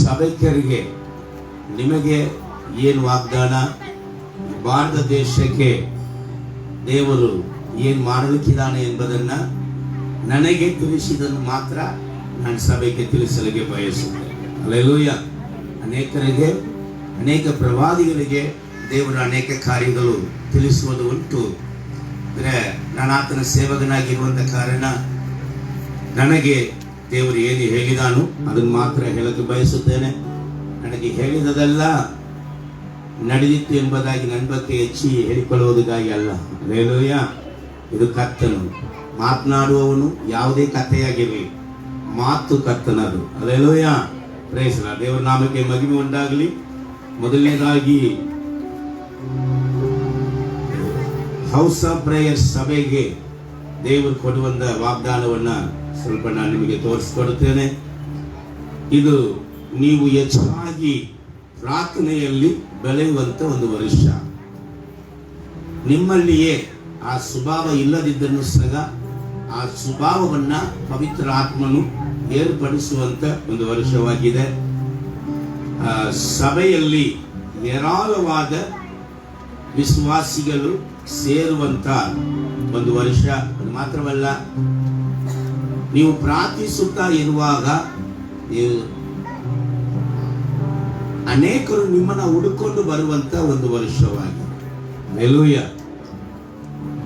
ಸಭೆಕರಿಗೆ ನಿಮಗೆ ಏನು ವಾಗ್ದಾನ, ಭಾರತ ದೇಶಕ್ಕೆ ದೇವರು ಏನು ಮಾಡಲಿಕ್ಕಿದ್ದಾನೆ ಎಂಬುದನ್ನ ನನಗೆ ತಿಳಿಸಿದನ್ನು ಮಾತ್ರ ನಾನು ಸಭೆಗೆ ತಿಳಿಸಲಿಕ್ಕೆ ಬಯಸುತ್ತೇನೆ. ಹಲ್ಲೆಲೂಯಾ. ಅನೇಕರಿಗೆ, ಅನೇಕ ಪ್ರವಾದಿಗಳಿಗೆ ದೇವರು ಅನೇಕ ಕಾರ್ಯಗಳು ತಿಳಿಸುವುದು ಉಂಟು. ಅಂದರೆ ನಾನು ಆತನ ಸೇವಕನಾಗಿರುವಂಥ ಕಾರಣ ನನಗೆ ದೇವರು ಏನು ಹೇಳಿದಾನು ಅದನ್ನು ಮಾತ್ರ ಹೇಳಕ್ಕೆ ಬಯಸುತ್ತೇನೆ. ನನಗೆ ಹೇಳಿದದೆಲ್ಲ ನಡೆದಿತ್ತು ಎಂಬುದಾಗಿ ನನ್ನ ಬಗ್ಗೆ ಹೆಚ್ಚಿ ಹೇಳಿಕೊಳ್ಳುವುದಕ್ಕಾಗಿ ಅಲ್ಲ. ಹಲ್ಲೆಲೂಯಾ. ಇದು ಕರ್ತನು ಮಾತನಾಡುವವನು, ಯಾವುದೇ ಕಥೆಯಾಗಿರಲಿ, ಮಾತು ಕರ್ತನದು. ಹಲ್ಲೆಲೂಯಾ. Price lord. ದೇವರ ನಾಮಕ್ಕೆ ಮಹಿಮೆ ಉಂಟಾಗಲಿ. ಮೊದಲನೇದಾಗಿ ಹೌಸ್ ಆಫ್ ಪ್ರೇಯರ್ ಸಭೆಗೆ ದೇವರು ಕೊಡುವಂತ ವಾಗ್ದಾನವನ್ನ ಸ್ವಲ್ಪ ನಾನು ನಿಮಗೆ ತೋರಿಸಿಕೊಡುತ್ತೇನೆ. ಇದು ನೀವು ಹೆಚ್ಚಾಗಿ ಪ್ರಾರ್ಥನೆಯಲ್ಲಿ ಬೆಳೆಯುವಂತ ಒಂದು ವರ್ಷ. ನಿಮ್ಮಲ್ಲಿಯೇ ಆ ಸ್ವಭಾವ ಇಲ್ಲದಿದ್ದನ್ನು ಸಹ ಆ ಸ್ವಭಾವವನ್ನ ಪವಿತ್ರ ಆತ್ಮನು ಏರ್ಪಡಿಸುವಂತ ಒಂದು ವರ್ಷವಾಗಿದೆ. ಸಭೆಯಲ್ಲಿ ಹೇರಾಳವಾದ ವಿಶ್ವಾಸಿಗಳು ಸೇರುವಂತ ಒಂದು ವರ್ಷ. ಅದು ಮಾತ್ರವಲ್ಲ, ನೀವು ಪ್ರಾರ್ಥಿಸುತ್ತಾ ಇರುವಾಗ ಅನೇಕರು ನಿಮ್ಮನ್ನ ಹುಡುಕೊಂಡು ಬರುವಂತ ಒಂದು ವರ್ಷವಾಗಿದೆ. ಹಲ್ಲೆಲೂಯಾ.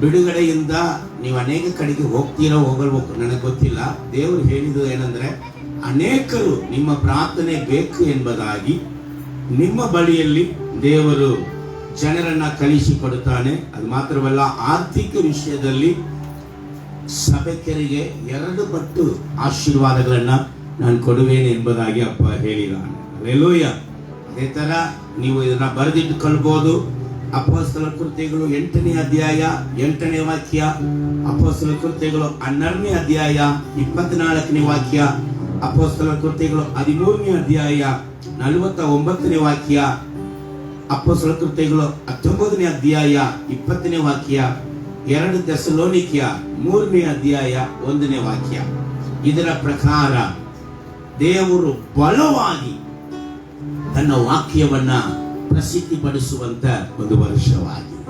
ಬಿಡುಗಡೆಯಿಂದ ನೀವು ಅನೇಕ ಕಡೆಗೆ ಹೋಗ್ತೀರೋ ಹೋಗಲ್ಬೇಕು ನನಗೆ ಗೊತ್ತಿಲ್ಲ. ದೇವರು ಹೇಳಿದ್ದು ಏನಂದ್ರೆ, ಅನೇಕರು ನಿಮ್ಮ ಪ್ರಾರ್ಥನೆ ಬೇಕು ಎಂಬುದಾಗಿ ನಿಮ್ಮ ಬಳಿಯಲ್ಲಿ ದೇವರು ಜನರನ್ನ ಕಳಿಸಿಕೊಡುತ್ತಾನೆ. ಅದು ಮಾತ್ರವಲ್ಲ, ಆರ್ಥಿಕ ವಿಷಯದಲ್ಲಿ ಸಭೆಕರಿಗೆ 2 ಪಟ್ಟು ಆಶೀರ್ವಾದಗಳನ್ನ ನಾನು ಕೊಡುವೇನೆ ಎಂಬುದಾಗಿ ಅಪ್ಪ ಹೇಳಿದ್ದಾನೆ. ಹಲ್ಲೆಲೂಯಾ. ಅದೇ ತರ ನೀವು ಇದನ್ನ ಬರೆದಿಟ್ಟುಕೊಳ್ಬಹುದು. ಅಪೊಸ್ತಲರ ಕೃತ್ಯಗಳು 8ನೇ ಅಧ್ಯಾಯ 8ನೇ ವಾಕ್ಯ, ಅಪೊಸ್ತಲರ ಕೃತ್ಯಗಳು 12ನೇ ಅಧ್ಯಾಯ 24ನೇ ವಾಕ್ಯ, ಅಪೊಸ್ತಲರ ಕೃತ್ಯಗಳು 13ನೇ ಅಧ್ಯಾಯ 49ನೇ ವಾಕ್ಯ, ಅಪೊಸ್ತಲರ ಕೃತ್ಯಗಳು 19ನೇ ಅಧ್ಯಾಯ 20ನೇ ವಾಕ್ಯ, 2 ಥೆಸಲೋನಿಕ್ಯ 3ನೇ ಅಧ್ಯಾಯ 1ನೇ ವಾಕ್ಯ. ಇದರ ಪ್ರಕಾರ ದೇವರು ಬಲವಾಗಿ ತನ್ನ ವಾಕ್ಯವನ್ನ ಪ್ರಸಿದ್ಧಿಪಡಿಸುವಂತ ಒಂದು ವರ್ಷವಾಗಿದೆ.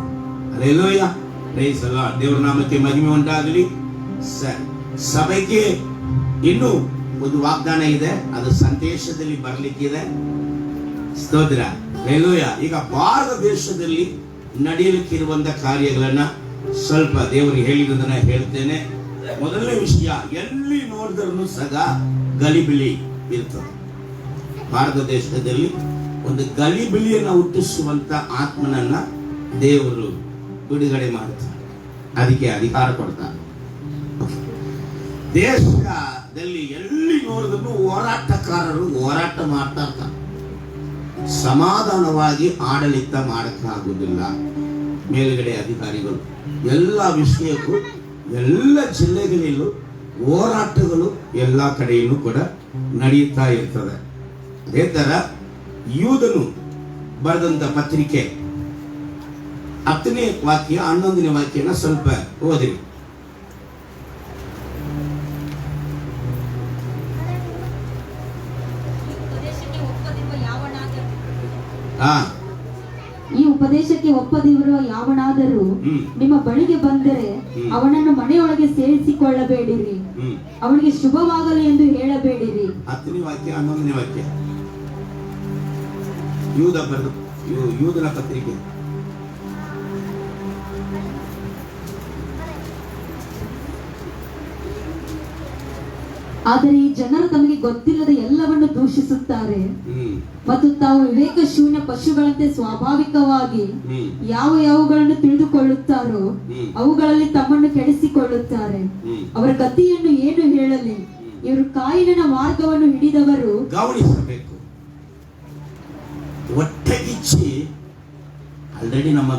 ಹಲ್ಲೆಲೂಯಾ. Praise the Lord. ದೇವರ ನಾಮಕ್ಕೆ ಮಹಿಮೆ ಉಂಟಾಗಲಿ. ಸಭೆಗೆ ಇನ್ನೂ ಒಂದು ವಾಗ್ದಾನ ಇದೆ, ಅದು ಸಂದೇಶದಲ್ಲಿ ಬರಲಿಕ್ಕಿದೆ. ಸ್ತೋತ್ರ. ಹಲ್ಲೆಲೂಯಾ. ಈಗ ಭಾರತ ದೇಶದಲ್ಲಿ ನಡೆಯಲಿಕ್ಕಿರುವಂತ ಕಾರ್ಯಗಳನ್ನ ಸ್ವಲ್ಪ ದೇವರಿಗೆ ಹೇಳಿರೋದನ್ನ ಹೇಳ್ತೇನೆ. ಮೊದಲನೇ ವಿಷಯ, ಎಲ್ಲಿ ನೋಡಿದ್ರೂ ಸಹ ಗಲಿಬಿಲಿ ಇರ್ತದೆ. ಭಾರತ ದೇಶದಲ್ಲಿ ಒಂದು ಗಲಿಬಿಲಿಯನ್ನು ಹುಟ್ಟಿಸುವಂತ ಆತ್ಮನನ್ನ ದೇವರು ಬಿಡುಗಡೆ ಮಾಡ್ತಾರೆ, ಅದಕ್ಕೆ ಅಧಿಕಾರ ಕೊಡ್ತಾರೆ. ದೇಶದಲ್ಲಿ ಎಲ್ಲಿ ನೋಡಿದ್ರು ಹೋರಾಟಗಾರರು ಹೋರಾಟ ಮಾಡ್ತಾ ಇರ್ತಾರೆ. ಸಮಾಧಾನವಾಗಿ ಆಡಳಿತ ಮಾಡಕ್ಕಾಗುವುದಿಲ್ಲ. ಮೇಲ್ಗಡೆ ಅಧಿಕಾರಿಗಳು ಎಲ್ಲ ವಿಷಯಕ್ಕೂ ಎಲ್ಲ ಜಿಲ್ಲೆಗಳಲ್ಲೂ ಹೋರಾಟಗಳು ಎಲ್ಲ ಕಡೆಯೂ ಕೂಡ ನಡೆಯುತ್ತಾ ಇರ್ತದೆ. ಅದೇ ತರ ಯೂದನು ಬರೆದಂತ ಪತ್ರಿಕೆ 10ನೇ ವಾಕ್ಯ 11ನೇ ವಾಕ್ಯನ ಸ್ವಲ್ಪ ಓದಿರಿ. ಈ ಉಪದೇಶಕ್ಕೆ ಒಪ್ಪದಿರುವ ಯಾವನಾದರೂ ನಿಮ್ಮ ಬಳಿಗೆ ಬಂದರೆ ಅವನನ್ನು ಮನೆಯೊಳಗೆ ಸೇರಿಸಿಕೊಳ್ಳಬೇಡಿರಿ, ಅವನಿಗೆ ಶುಭವಾಗಲಿ ಎಂದು ಹೇಳಬೇಡಿರಿ. 10ನೇ ವಾಕ್ಯ 11ನೇ ವಾಕ್ಯ ಯೂದನ ಪತ್ರಿಕೆ. ಆದರೆ ಈ ಜನರು ತಮಗೆ ಗೊತ್ತಿಲ್ಲದ ಎಲ್ಲವನ್ನು ದೂಷಿಸುತ್ತಾರೆ ಮತ್ತು ತಾವು ವಿವೇಕ ಶೂನ್ಯ ಪಶುಗಳಂತೆ ಸ್ವಾಭಾವಿಕವಾಗಿ ಯಾವುಗಳನ್ನು ತಿಳಿದುಕೊಳ್ಳುತ್ತಾರೋ ಅವುಗಳಲ್ಲಿ ತಮ್ಮನ್ನು ಕೆಡಿಸಿಕೊಳ್ಳುತ್ತಾರೆ. ಅವರ ಗತಿಯನ್ನು ಏನು ಹೇಳಲಿ? ಇವರು ಕಾಯಿನ ಮಾರ್ಗವನ್ನು ಹಿಡಿದವರು. ಗಮನಿಸಬೇಕು, ಹೊಟ್ಟೆಗಿಚ್ಚಿ ಆಲ್ರೆಡಿ ನಮ್ಮ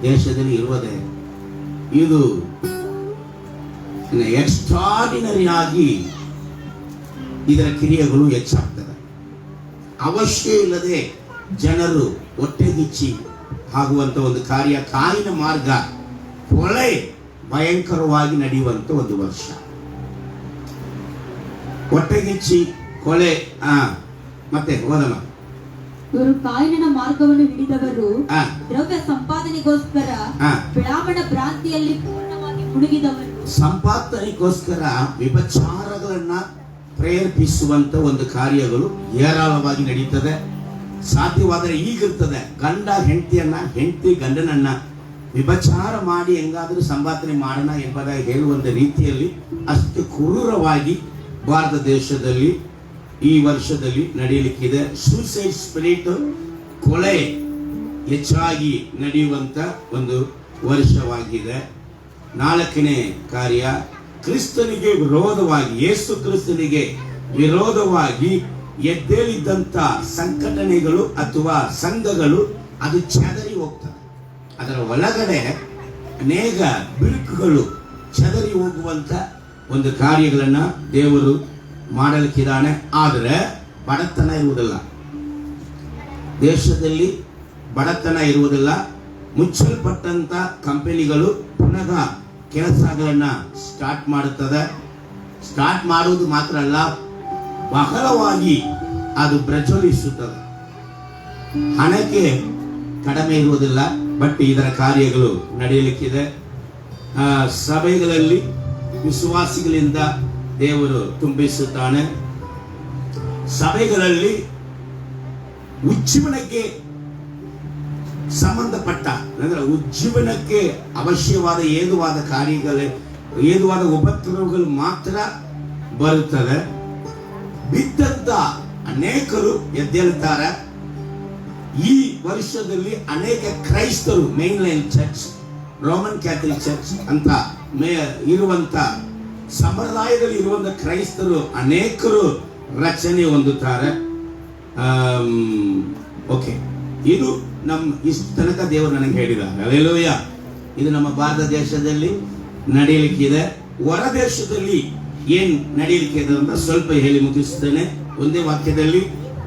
ದೇಶದಲ್ಲಿ ಇರುವುದೇ ಇದು ಎಕ್ಸ್ಟ್ರಾರ್ಡಿನರಿ ಆಗಿ ಇದರ ಕ್ರಿಯೆಗಳು ಹೆಚ್ಚಾಗ್ತದೆ. ಅವಶ್ಯ ಇಲ್ಲದೆ ಜನರು ಹೊಟ್ಟೆಗಿಚ್ಚಿ ಆಗುವಂತ ಒಂದು ಕಾರ್ಯ, ಕಾಯಿನ ಮಾರ್ಗ, ಕೊಳೆ ಭಯಂಕರವಾಗಿ ನಡೆಯುವಂತ ಒಂದು ವರ್ಷ. ಹೊಟ್ಟೆಗಿಚ್ಚಿ ಕೊಳೆ ಮತ್ತೆ ಓದಮ್ಮ. ಇವರು ಕಾಯಿನನ ಮಾರ್ಗವನ್ನು ಹಿಡಿದವರು ಆ, ದ್ರವ್ಯ ಸಂಪಾದನೆಗೋಸ್ಕರ ಆ. ಬಿಳಾಮಣ ಭ್ರಾಂತಿಯಲ್ಲಿ ಪೂರ್ಣವಾಗಿ ಮುಳುಗಿದವರು. ಸಂಪಾದನೆಗೋಸ್ಕರ ವಿಭಚಾರಗಳನ್ನ ಪ್ರೇರೇಪಿಸುವಂತ ಒಂದು ಕಾರ್ಯಗಳು ಹೇರಾಳವಾಗಿ ನಡೀತದೆ. ಸಾಧ್ಯವಾದರೆ ಈಗಿರ್ತದೆ. ಗಂಡ ಹೆಂಡತಿಯನ್ನ, ಹೆಂಡತಿ ಗಂಡನನ್ನ ವಿಭಚಾರ ಮಾಡಿ ಹೆಂಗಾದ್ರೂ ಸಂಪಾದನೆ ಮಾಡೋಣ ಎಂಬುದಾಗಿ ಹೇಳುವಂತ ರೀತಿಯಲ್ಲಿ ಅಷ್ಟು ಕ್ರೂರವಾಗಿ ಭಾರತ ದೇಶದಲ್ಲಿ ಈ ವರ್ಷದಲ್ಲಿ ನಡೆಯಲಿಕ್ಕಿದೆ. ಸೂಸೈಡ್ ಸ್ಪಿರಿಟ್, ಕೊಲೆ ಹೆಚ್ಚಾಗಿ ನಡೆಯುವಂತ ಒಂದು ವರ್ಷವಾಗಿದೆ. 4ನೇ ಕಾರ್ಯ, ಕ್ರಿಸ್ತನಿಗೆ ವಿರೋಧವಾಗಿ, ಯೇಸು ಕ್ರಿಸ್ತನಿಗೆ ವಿರೋಧವಾಗಿ ಎದ್ದೇಳಿದ್ದಂತ ಸಂಘಟನೆಗಳು ಅಥವಾ ಸಂಘಗಳು ಅದು ಚದರಿ ಹೋಗ್ತದೆ. ಅದರ ಒಳಗಡೆ ಅನೇಕ ಬಿರುಕುಗಳು ಚದರಿ ಹೋಗುವಂತ ಒಂದು ಕಾರ್ಯಗಳನ್ನ ದೇವರು ಮಾಡಲಿಕ್ಕಿದ್ದಾನೆ. ಆದರೆ ಬಡತನ ಇರುವುದಿಲ್ಲ, ದೇಶದಲ್ಲಿ ಬಡತನ ಇರುವುದಿಲ್ಲ. ಮುಚ್ಚಲ್ಪಟ್ಟಂತ ಕಂಪನಿಗಳು ಪುನಃ ಕೆಲಸಗಳನ್ನ ಸ್ಟಾರ್ಟ್ ಮಾಡುತ್ತದೆ. ಸ್ಟಾರ್ಟ್ ಮಾಡುವುದು ಮಾತ್ರ ಅಲ್ಲ, ಬಹಳವಾಗಿ ಅದು ಪ್ರಜ್ವಲಿಸುತ್ತದೆ. ಹಣಕ್ಕೆ ಕಡಿಮೆ ಇರುವುದಿಲ್ಲ, ಬಟ್ ಇದರ ಕಾರ್ಯಗಳು ನಡೆಯಲಿಕ್ಕಿದೆ. ಸಭೆಗಳಲ್ಲಿ ವಿಶ್ವಾಸಿಗಳಿಂದ ದೇವರು ತುಂಬಿಸುತ್ತಾನೆ. ಸಭೆಗಳಲ್ಲಿ ಉಜ್ಜೀವನಕ್ಕೆ ಸಂಬಂಧಪಟ್ಟ ಅಂದ್ರೆ ಉಜ್ಜೀವನಕ್ಕೆ ಅವಶ್ಯವಾದ ಏದುವಾದ ಕಾರ್ಯಗಳು, ಏದುವಾದ ಉಪದ್ರವಗಳು ಮಾತ್ರ ಬರುತ್ತದೆ. ಬಿದ್ದಂತ ಅನೇಕರು ಎದ್ದೇಳುತ್ತಾರೆ. ಈ ವರ್ಷದಲ್ಲಿ ಅನೇಕ ಕ್ರೈಸ್ತರು, main line church, Roman Catholic church ಅಂತ ಇರುವಂತ ಸಂಪ್ರದಾಯದಲ್ಲಿ ಇರುವಂತ ಕ್ರೈಸ್ತರು ಅನೇಕರು ರಚನೆ ಹೊಂದುತ್ತಾರೆ. ಓಕೆ, ಇದು ಇಷ್ಟು ತನಕ ದೇವರು ನನಗೆ ಹೇಳಿದ್ದಾರೆ. ಹಲ್ಲೆಲೂಯಾ. ಇದು ನಮ್ಮ ಭಾರತ ದೇಶದಲ್ಲಿ ನಡೆಯಲಿಕ್ಕಿದೆ. ಹೊರ ದೇಶದಲ್ಲಿ ಏನ್ ನಡೆಯಲಿಕ್ಕಿದೆ ಅಂತ ಸ್ವಲ್ಪ ಹೇಳಿ ಮುಗಿಸ್ತೇನೆ ಒಂದೇ ವಾಕ್ಯದಲ್ಲಿ.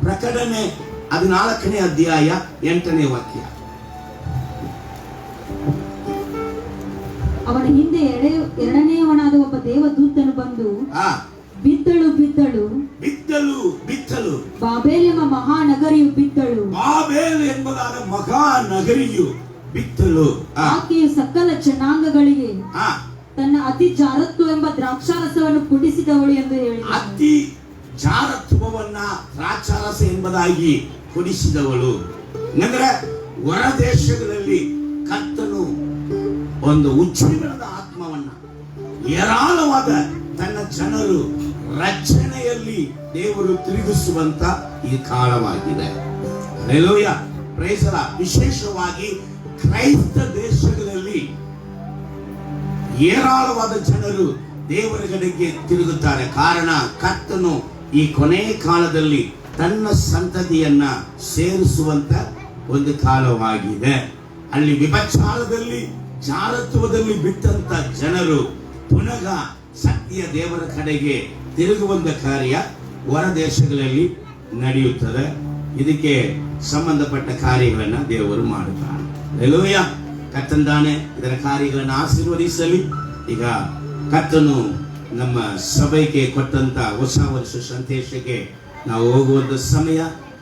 ಪ್ರಕಟಣೆ 14ನೇ ಅಧ್ಯಾಯ 8ನೇ ವಾಕ್ಯ. ಅವನ ಹಿಂದೆ ಎರಡನೆಯವನಾದ ಒಬ್ಬ ದೇವದೂತನು ಬಂದು, ಬಿದ್ದಳು ಬಿದ್ದಳು ಬಿದ್ದಲು ಬಿದ್ದಲು, ಬಾಬೇಲ್ ಎಂಬ ಮಹಾನಗರಿಯು ಬಿದ್ದಳು, ಬಾಬೇಲ್ ಎಂಬುದಾದ ಮಹಾನಗರಿಯು ಬಿದ್ದಲು, ಆಕೆಯು ಸಕಲ ಜನಾಂಗಗಳಿಗೆ ತನ್ನ ಅತಿ ಜಾರತ್ವ ಎಂಬ ದ್ರಾಕ್ಷಾರಸವನ್ನು ಕುಡಿಸಿದವಳು ಎಂದು ಹೇಳಿ. ಅತಿ ಜಾರತ್ವವನ್ನ ದ್ರಾಕ್ಷಾರಸ ಎಂಬುದಾಗಿ ಕುಡಿಸಿದವಳು. ಅಂದ್ರೆ ಹೊರ ದೇಶಗಳಲ್ಲಿ ಕರ್ತನು ಒಂದು ಉಜ್ಜೀವನದ ಆತ್ಮವನ್ನ, ಹೇರಾಳವಾದ ತನ್ನ ಜನರು ರಚನೆಯಲ್ಲಿ ದೇವರು ತಿರುಗಿಸುವಂತ ಈ ಕಾಲವಾಗಿದೆ. Hallelujah, praise the Lord. ವಿಶೇಷವಾಗಿ ಕ್ರೈಸ್ತ ದೇಶಗಳಲ್ಲಿ ಹೇರಾಳವಾದ ಜನರು ದೇವರ ಕಡೆಗೆ ತಿರುಗುತ್ತಾರೆ. ಕಾರಣ, ಕರ್ತನು ಈ ಕೊನೆಯ ಕಾಲದಲ್ಲಿ ತನ್ನ ಸಂತತಿಯನ್ನ ಸೇರಿಸುವಂತ ಒಂದು ಕಾಲವಾಗಿದೆ. ಅಲ್ಲಿ ವಿಭಚಾರದಲ್ಲಿ, ಜಾರತ್ವದಲ್ಲಿ ಬಿಟ್ಟಂತ ಜನರು ಪುನಃ ಸತ್ಯ ದೇವರ ಕಡೆಗೆ ತಿರುಗುವಂತ ಕಾರ್ಯ ಹೊರ ದೇಶಗಳಲ್ಲಿ ನಡೆಯುತ್ತದೆ. ಇದಕ್ಕೆ ಸಂಬಂಧಪಟ್ಟ ಕಾರ್ಯಗಳನ್ನ ದೇವರು ಮಾಡುತ್ತಾರೆ. ಹಲ್ಲೆಲೂಯಾ. ಕರ್ತಂದಾನೆ ಇದರ ಕಾರ್ಯಗಳನ್ನು ಆಶೀರ್ವದಿಸಲಿ. ಈಗ ಕರ್ತನು ನಮ್ಮ ಸಭೆಗೆ ಕೊಟ್ಟಂತ ಹೊಸ ವರ್ಷ ಸಂದೇಶಕ್ಕೆ ನಾವು ಹೋಗುವಂತ ಸಮಯ.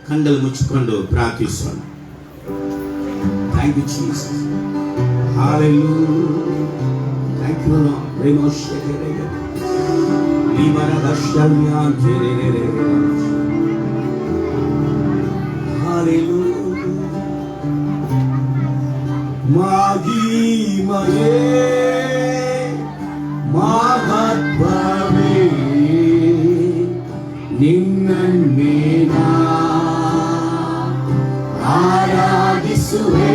ಕಣ್ಣಲ್ಲಿ ಮುಚ್ಚಿಕೊಂಡು ಪ್ರಾರ್ಥಿಸೋಣ. Thank you Jesus. Hallelujah. Thank you Lord. Hallelujah. ಮಹಿಮೆಯೇ ಮಹತ್ವವೇ ನಿನ್ನನ್ನೇ ನಾ ಆರಾಧಿಸುವೆ.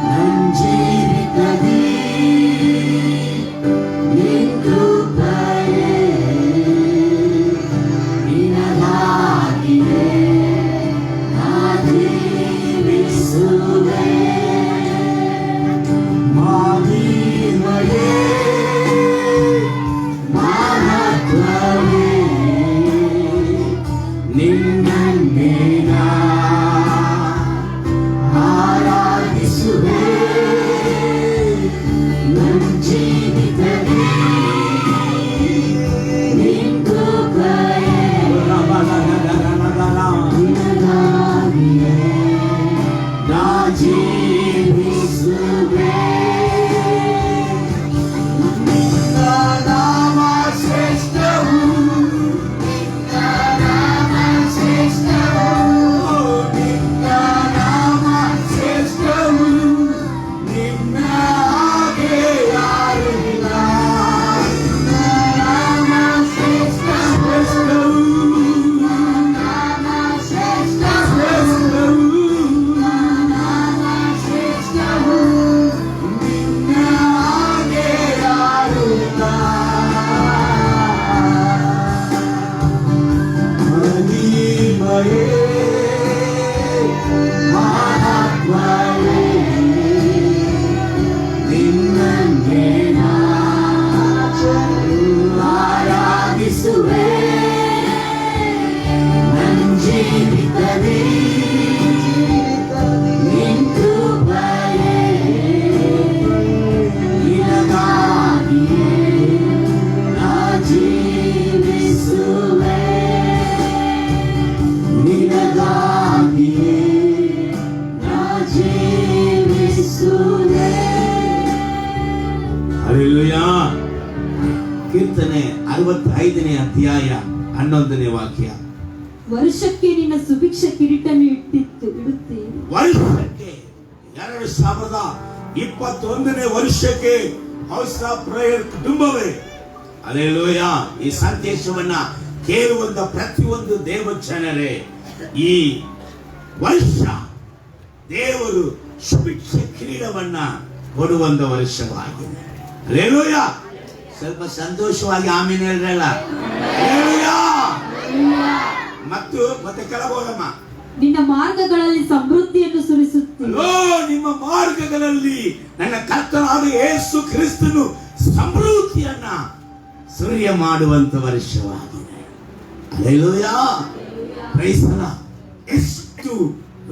ನನ್ನ ಜೀವಿತದಿ ನಿನ್ನ ಕೃಪೆಯೇ ನಿನಗಾಗಿದೆ. ನಾ ಜೀವಿಸುವೆ. ಮಹಿಮೆಯೇ ಮಹತ್ವವೇ ನಿನ್ನನ್ನೇ ನಾ ಆರಾಧಿಸುವೆ. ನನ್ನ ಜೀವಿತದಿ ನಿನ್ನ ಕೃಪೆಯೇ ನಿನ್ ಕೃಪೆಯೇ ನಿನಗಾಗಿಯೇ ನಾ ಜೀವಿಸುವೆ, ನಿನಗಾಗಿಯೇ ನಾ ಜೀವಿಸುವೆ. ಹಲ್ಲೆಲೂಯಾ. ಕೀರ್ತನೆ 65ನೇ ಅಧ್ಯಾಯ 11ನೇ ವಾಕ್ಯ. ವರ್ಷಕ್ಕೆ ನಿನ್ನ ಸುಭಿಕ್ಷ ಕಿರೀಟನ್ನು ಇಡುತ್ತಿ. ವರ್ಷಕ್ಕೆ 2021ನೇ ವರ್ಷಕ್ಕೆ ಹೌಸ್ ಆಫ್ ಪ್ರೇಯರ್ ಕುಟುಂಬವೇ, ಹಲ್ಲೆಲೂಯಾ, ಈ ಸಂದೇಶವನ್ನ ಕೇಳುವಂತ ಪ್ರತಿಯೊಂದು ದೇವ ಜನರೇ, ಈ ವರ್ಷ ದೇವರು ಸುಭಿಕ್ಷ ಕಿರೀಟವನ್ನ ಕೊಡುವಂತ ವರ್ಷವಾಗಿದೆ. ಹಲ್ಲೆಲೂಯಾ. ಸ್ವಲ್ಪ ಸಂತೋಷವಾಗಿ ಆಮೇಲೆ ಹೇಳ್ರಲ್ಲ. ಹಲ್ಲೆಲೂಯಾ. ಮತ್ತೆ ಕೆಳಗೋಗಮ್ಮ. ನಿನ್ನ ಮಾರ್ಗಗಳಲ್ಲಿ ಸಮೃದ್ಧಿಯನ್ನು ಸುರಿಸುತ್ತಿ. ನಿಮ್ಮ ಮಾರ್ಗಗಳಲ್ಲಿ ನನ್ನ ಕರ್ತನಾದ ಯೇಸು ಕ್ರಿಸ್ತನು ಸಮೃದ್ಧಿಯನ್ನ ಸುರಿಯ ಮಾಡುವಂತ ವರ್ಷವಾಗಿದೆ. ಹಲ್ಲೆಲೂಯಾ. Praise the Lord. ಎಷ್ಟು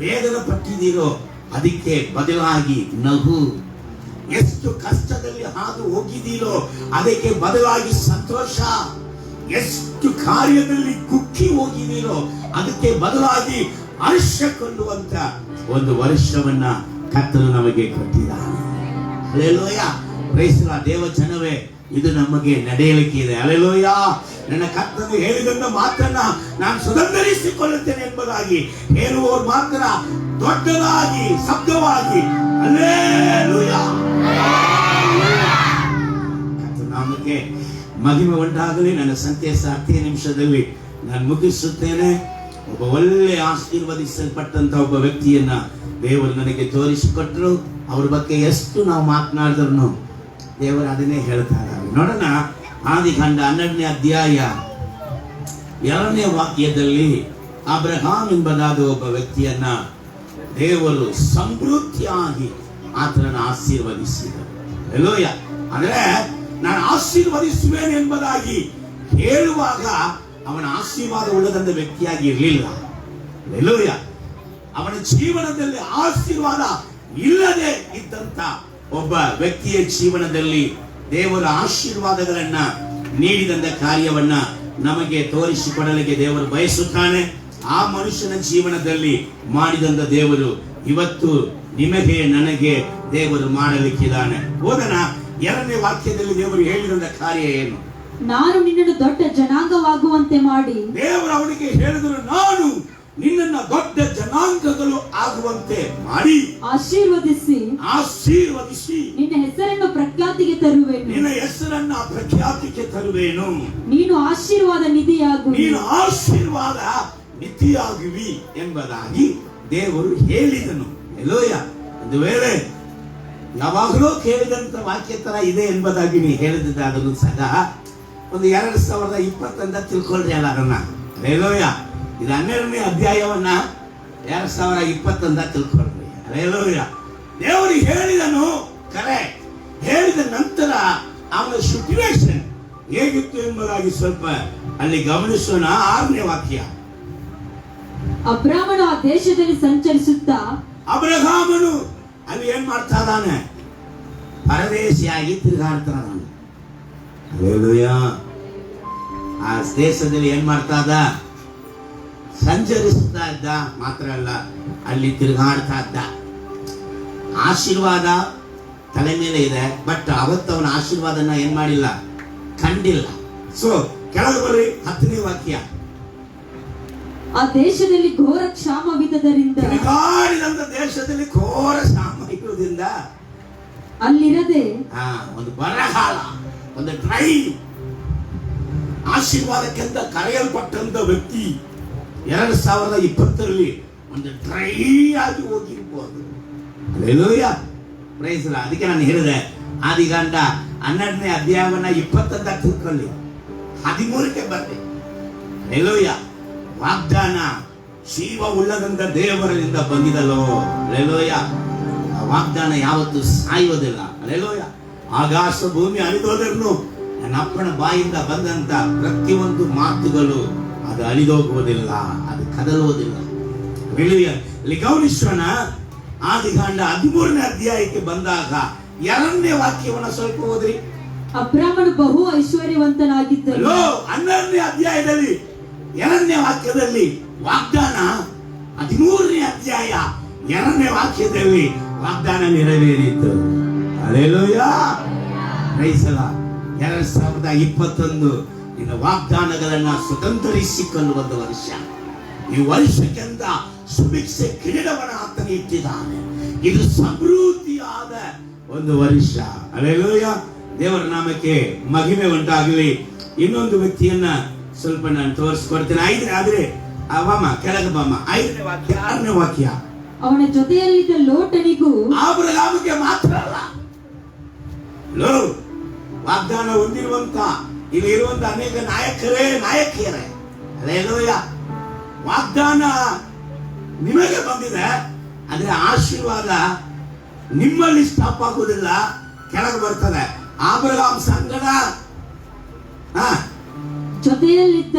ವೇದನೆ ಪಟ್ಟಿದ್ದೀರೋ ಅದಕ್ಕೆ ಬದಲಾಗಿ ನಗು. ಎಷ್ಟು ಕಷ್ಟದಲ್ಲಿ ಹಾದು ಹೋಗಿದ್ದೀರೋ ಅದಕ್ಕೆ ಬದಲಾಗಿ ಸಂತೋಷ. ಎಷ್ಟು ಕಾರ್ಯದಲ್ಲಿ ಕುಕ್ಕಿ ಹೋಗಿದ್ದೀರೋ ಅದಕ್ಕೆ ಬದಲಾಗಿ ಹರ್ಷ ಕೊಳ್ಳುವಂತ ಒಂದು ವರ್ಷವನ್ನ ಕರ್ತನು ನಮಗೆ ಕೊಟ್ಟಿದ್ದಾನೆ. ಹಲ್ಲೆಲೂಯಾ. Praise the Lord. ದೇವ ಜನವೇ, ಇದು ನಮಗೆ ನಡೆಯಲಿಕ್ಕೆ ಇದೆ. ಹಲ್ಲೆಲೂಯಾ. ನನ್ನ ಕರ್ತನು ಹೇಳಿದಂತ ಮಾತನ್ನ ನಾನು ಸುಧಾರಿಸಿಕೊಳ್ಳುತ್ತೇನೆ ಎಂಬುದಾಗಿ ಹೇಳುವವರು ಮಾತ್ರ ದೊಡ್ಡದಾಗಿ ಶಬ್ದವಾಗಿ ಹಲ್ಲೆಲೂಯಾ ನಮಗೆ ಮಹಿಮೆ ಉಂಟಾಗಲಿ. ನನ್ನ ಸಂದೇಶ 10 ನಿಮಿಷದಲ್ಲಿ ನಾನು ಮುಗಿಸುತ್ತೇನೆ. ಒಬ್ಬ ಒಳ್ಳೆ ಆಶೀರ್ವದಿಸಲ್ಪಟ್ಟಂತ ಒಬ್ಬ ವ್ಯಕ್ತಿಯನ್ನ ದೇವರು ನನಗೆ ತೋರಿಸಿಕೊಟ್ಟರು. ಅವ್ರ ಬಗ್ಗೆ ಎಷ್ಟು ನಾವು ಮಾತನಾಡಿದ್ರು ದೇವರು ಅದನ್ನೇ ಹೇಳ್ತಾ ಇದ್ದಾರೆ. ನೋಡೋಣ. ಆದಿಕಾಂಡ 12ನೇ ಅಧ್ಯಾಯ 2ನೇ ವಾಕ್ಯದಲ್ಲಿ ಅಬ್ರಹಾಂ ಎಂಬುದಾದ ಒಬ್ಬ ವ್ಯಕ್ತಿಯನ್ನ ದೇವರು ಸಮೃದ್ಧಿಯಾಗಿ ಆತನನ್ನು ಆಶೀರ್ವದಿಸಿದರು. ಹಲ್ಲೆಲೂಯಾ. ಅಂದ್ರೆ ನಾನು ಆಶೀರ್ವದಿಸುವೇನೆ ಎಂಬುದಾಗಿ ಹೇಳುವಾಗ ಅವನ ಆಶೀರ್ವಾದ ಉಳ್ಳದಂತ ವ್ಯಕ್ತಿಯಾಗಿ ಇರಲಿಲ್ಲ. ಹಲ್ಲೆಲೂಯಾ. ಅವನ ಜೀವನದಲ್ಲಿ ಆಶೀರ್ವಾದ ಇಲ್ಲದೆ ಇದ್ದಂತ ಒಬ್ಬ ವ್ಯಕ್ತಿಯ ಜೀವನದಲ್ಲಿ ದೇವರ ಆಶೀರ್ವಾದಗಳನ್ನ ನೀಡಿದಂತ ಕಾರ್ಯವನ್ನ ನಮಗೆ ತೋರಿಸಿಕೊಡಲಿಕ್ಕೆ ದೇವರು ಬಯಸುತ್ತಾನೆ. ಆ ಮನುಷ್ಯನ ಜೀವನದಲ್ಲಿ ಮಾಡಿದಂತ ದೇವರು ಇವತ್ತು ನಿಮಗೆ ನನಗೆ ದೇವರು ಮಾಡಲಿಕ್ಕಿದ್ದಾನೆ. ಓದನ 2ನೇ ವಾಕ್ಯದಲ್ಲಿ ದೇವರು ಹೇಳಿದಂತ ಕಾರ್ಯ ಏನು? ನಾನು ನಿನ್ನನ್ನು ದೊಡ್ಡ ಜನಾಂಗವಾಗುವಂತೆ ಮಾಡಿ. ದೇವರು ಅವನಿಗೆ ಹೇಳಿದರು, ನಾನು ನಿನ್ನನ್ನ ದೊಡ್ಡ ಜನಾಂಗಗಳು ಆಗುವಂತೆ ಮಾಡಿ ಆಶೀರ್ವದಿಸಿ ನಿನ್ನ ಹೆಸರನ್ನು ಪ್ರಖ್ಯಾತಿಗೆ ತರುವೆನು. ನಿನ್ನ ಹೆಸರನ್ನ ಪ್ರಖ್ಯಾತಿಗೆ ತರುವೇನು. ನೀನು ಆಶೀರ್ವಾದ ನಿಧಿಯಾಗುವಿ. ನೀನು ಆಶೀರ್ವಾದ ನಿಧಿಯಾಗುವಿ ಎಂಬುದಾಗಿ ದೇವರು ಹೇಳಿದನು. ಹಲ್ಲೆಲೂಯಾ. ಒಂದು ವೇಳೆ ಯಾವಾಗಲೂ ಕೇಳಿದಂತ ವಾಕ್ಯ ತರ ಇದೆ ಎಂಬುದಾಗಿ ನೀವು ಹೇಳಿದ್ದಾದರೂ ಸಹ ಒಂದು 2020 ಅಂತ ತಿಳ್ಕೊಳ್ರಿ ಅಲ್ಲ ಅದನ್ನ. ಹಲ್ಲೆಲೂಯಾ. ಇದು 12ನೇ ಅಧ್ಯಾಯವನ್ನ 2020 ಅಂತ ತಿಳ್ಕೊಳ್ರಿ. ಹಲ್ಲೆಲೂಯಾ. ದೇವರು ಹೇಳಿದನು ಕರೆ. ಹೇಳಿದ ನಂತರ ಅವನ ಸಿಚುವೇಶನ್ ಹೇಗಿತ್ತು ಎಂಬುದಾಗಿ ಸ್ವಲ್ಪ ಅಲ್ಲಿ ಗಮನಿಸೋಣ. 6ನೇ ವಾಕ್ಯ. ಅಬ್ರಾಮನು ಆ ದೇಶದಲ್ಲಿ ಸಂಚರಿಸುತ್ತಾ ಅಬ್ರಹಾಮನು ಅಲ್ಲಿ ಏನ್ ಮಾಡ್ತಾ ಇದ್ದಾನೆ? ಪರದೇಶಿಯಾಗಿ ತಿರುಗಾಡ್ತಾ ಇದ್ದಾನೆ. ಹಲ್ಲೆಲೂಯಾ. ಆ ದೇಶದಲ್ಲಿ ಏನ್ ಮಾಡ್ತಾ ಇದ್ದ? ಸಂಚರಿಸ್ತಾ ಇದ್ದ. ಮಾತ್ರ ಅಲ್ಲ, ಅಲ್ಲಿ ತಿರುಗಾಡ್ತಾ ಇದ್ದ. ಆಶೀರ್ವಾದ ತಲೆ ಮೇಲೆ ಇದೆ, ಬಟ್ ಅವತ್ತು ಅವನ ಆಶೀರ್ವಾದನ ಏನ್ ಮಾಡಿಲ್ಲ, ಕಂಡಿಲ್ಲ. ಸೊ ಕೆಳಗೆ ಬರ್ರಿ 10ನೇ ವಾಕ್ಯ. ಆ ದೇಶದಲ್ಲಿ ಘೋರ ಕ್ಷಾಮವಿದ್ದರಿಂದ, ತಿರುಗಾಡಿದಂತ ದೇಶದಲ್ಲಿ ಘೋರ ಕ್ಷಾಮ ಇರುವುದರಿಂದ ಅಲ್ಲಿರದೆ ಒಂದು ಬರಗಾಲ, ಒಂದು ಡ್ರೈ, ಆಶೀರ್ವಾದಕ್ಕಿಂತ ಕರೆಯಲ್ಪಟ್ಟಂತ ವ್ಯಕ್ತಿ 2020ರಲ್ಲಿ ಒಂದು ಡ್ರೈ ಆಗಿ ಹೋಗಿರ್ಬೋದು. ಹಲ್ಲೆಲೂಯಾ. Praise the Lord. ಅದಕ್ಕೆ ನಾನು ಹೇಳಿದೆ ಆದಿಕಾಂಡ 12ನೇ ಅಧ್ಯಾಯವನ್ನ 20 ಅಂತ ತಿಳ್ಕೊಳ್ಳಿ, 13ಕ್ಕೆ ಬರ್ರಿ. ಹಲ್ಲೆಲೂಯಾ. ವಾಗ್ದಾನ ಜೀವ ಉಳ್ಳದಂತ ದೇವರಿಂದ ಬಂದಿದಲ್ಲೋ. ಹಲ್ಲೆಲೂಯಾ. ಆ ವಾಗ್ದಾನ ಯಾವತ್ತೂ ಸಾಯುವುದಿಲ್ಲ. ಹಲ್ಲೆಲೂಯಾ. ಆಕಾಶ ಭೂಮಿ ಅಳಿದೋದನ್ನು ನನ್ನ ಅಪ್ಪನ ಬಾಯಿಂದ ಬಂದಂತ ಪ್ರತಿಯೊಂದು ಮಾತುಗಳು ಅದು ಅಳಿದೋಗುವುದಿಲ್ಲ, ಅದು ಕದಲುವುದಿಲ್ಲ. ಇಲ್ಲಿ ಗಮನಿಸೋಣ. ಆದಿಕಾಂಡ 13ನೇ ಅಧ್ಯಾಯಕ್ಕೆ ಬಂದಾಗ 2ನೇ ವಾಕ್ಯವನ್ನ ಸ್ವಲ್ಪ ಓದ್ರಿ. ಅಬ್ರಾಮನು ಬಹು ಐಶ್ವರ್ಯವಂತನಾಗಿದ್ದನು. 12ನೇ ಅಧ್ಯಾಯದಲ್ಲಿ 2ನೇ ವಾಕ್ಯದಲ್ಲಿ ವಾಗ್ದಾನ, 13ನೇ ಅಧ್ಯಾಯ 2ನೇ ವಾಕ್ಯದಲ್ಲಿ ವಾಗ್ದಾನ ನೆರವೇರಿತು. Hallelujah, praise the lord. 2021 ಇನ್ನು ವಾಗ್ದಾನಗಳನ್ನ ಸ್ವತಂತ್ರಿಸಿಕೊಳ್ಳುವ ವರ್ಷ. ಈ ವರ್ಷಕ್ಕಿಂತ ಸುಭಿಕ್ಷೆ ಕಿರೀಟವನ್ನು ಆತನ ಇಟ್ಟಿದ್ದಾನೆ. ಇದು ಸಮೃದ್ಧಿಯಾದ ಒಂದು ವರ್ಷ. ಹಲ್ಲೆಲೂಯಾ, ದೇವರ ನಾಮಕ್ಕೆ ಮಹಿಮೆ ಉಂಟಾಗಲಿ. ಇನ್ನೊಂದು ವ್ಯಕ್ತಿಯನ್ನ ಸ್ವಲ್ಪ ನಾನು ತೋರಿಸ್ಕೊಡ್ತೇನೆ. 5ನೇ ಆದ್ರೆ ಬಾಮ ಕೆಳಗೆ ಬಾಮ 5ನೇ ವಾಕ್ಯ 6ನೇ ವಾಕ್ಯ. ಅವನ ಜೊತೆಯಲ್ಲಿದ್ದ ಲೋಟನಿಗೂ ಆಬ್ರಹಾಮಿಗೆ ಮಾತ್ರ ಅಲ್ಲ, ವಾಗ್ದಾನ ಹೊಂದಿರುವಂತ ಇಲ್ಲಿ ಇರುವಂತ ಅನೇಕ ನಾಯಕಿಯರೇ, ಹಲ್ಲೆಲೂಯಾ, ವಾಗ್ದಾನ ನಿಮಗೆ ಬಂದಿದೆ, ಆದ್ರೆ ಆಶೀರ್ವಾದ ನಿಮ್ಮಲ್ಲಿ ಸ್ಟಾಪ್ ಆಗುವುದಿಲ್ಲ, ಕೆಳಗೆ ಬರ್ತದೆ. ಆಬ್ರಹಾಂ ಸಂಗಡ ಜೊತೆಯಲ್ಲಿದ್ದ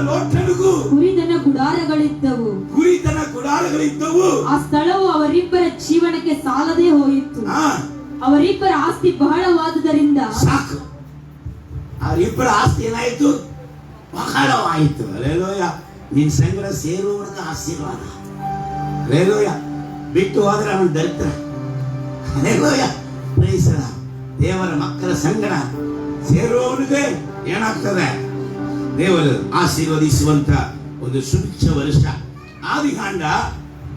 ಲೋಟನಿಗೂ ಕುರಿದನ ಗುಡಾರಗಳಿದ್ದವು. ಆ ಸ್ಥಳವು ಅವರಿಬ್ಬರ ಜೀವನಕ್ಕೆ ಸಾಲದೇ ಹೋಯಿತು. ಅವರಿಬ್ಬರ ಆಸ್ತಿ ಬಹಳವಾದುದರಿಂದ ಸಾಕು. ಅವರಿಬ್ಬರ ಆಸ್ತಿ ಏನಾಯಿತು? ಬಹಳವಾಯಿತು. ಹಲ್ಲೆಲೂಯಾ, ನಿನ್ ಸಂಗಡ ಸೇರುವವನಿಗೆ ಆಶೀರ್ವಾದ. ಹಲ್ಲೆಲೂಯಾ, ಬಿಟ್ಟು ಹೋದ್ರೆ ಅವನು ದರಿದ್ರ. Hallelujah, praise the Lord. ದೇವರ ಮಕ್ಕಳ ಸಂಗಡ ಸೇರುವವನಿಗೆ ಏನಾಗ್ತದೆ? ದೇವರು ಆಶೀರ್ವದಿಸುವಂತ ಒಂದು ಸುಭಿಕ್ಷ ವರ್ಷ. ಆದಿಕಾಂಡ